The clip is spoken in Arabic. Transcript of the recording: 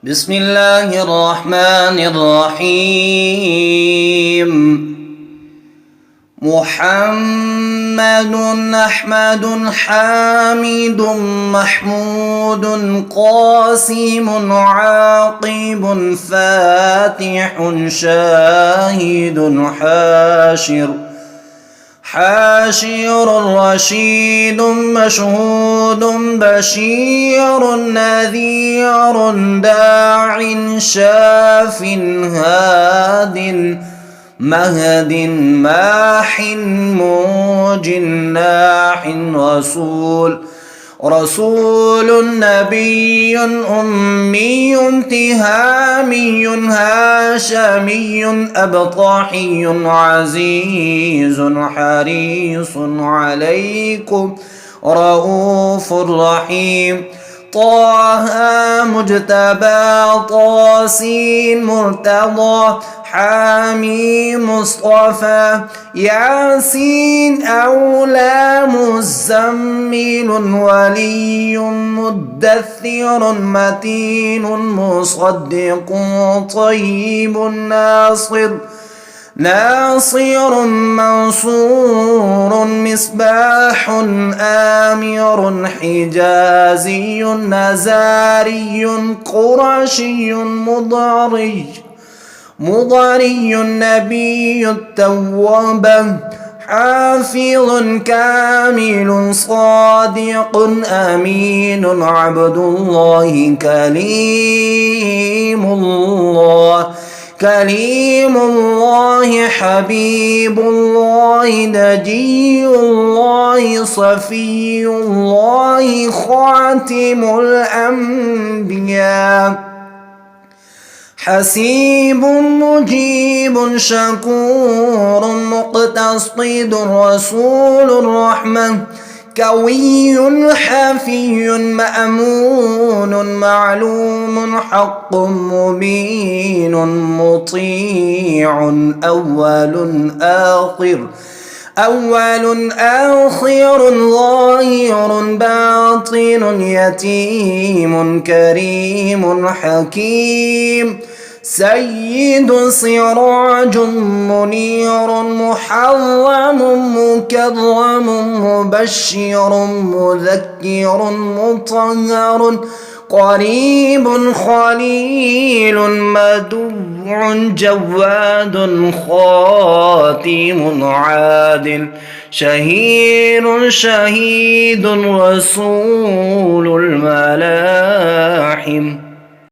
بسم الله الرحمن الرحيم. محمد أحمد حامد محمود قاسم عاقب فاتح شاهد حاشر رشيد مشهود بشير نذير داع شاف هاد مهد ماح موج ناح رسول نبي أمي تهامي هاشمي أبطحي عزيز حريص عليكم رؤوف رحيم. طه مجتبى طاسين مرتضى حامي مصطفى ياسين أولى مزمل ولي مدثر متين مصدق طيب ناصر منصور مصباح آمر حجازي نزاري قرشي مضري النبي التواب حافظ كامل صادق أمين عبد الله كليم الله حبيب الله نجي الله صفي الله خاتم الأنبياء حسيب مجيب شكور مقتصد رسول الرحمة كوي حفي مأمون معلوم حق مبين مطيع أول آخر ظاهر باطن يتيم كريم حكيم سيد سراج منير محرم مكرم مبشر مذكر مطهر قريب خليل مدوع جواد خاتم عادل شهيد رسول الملائكة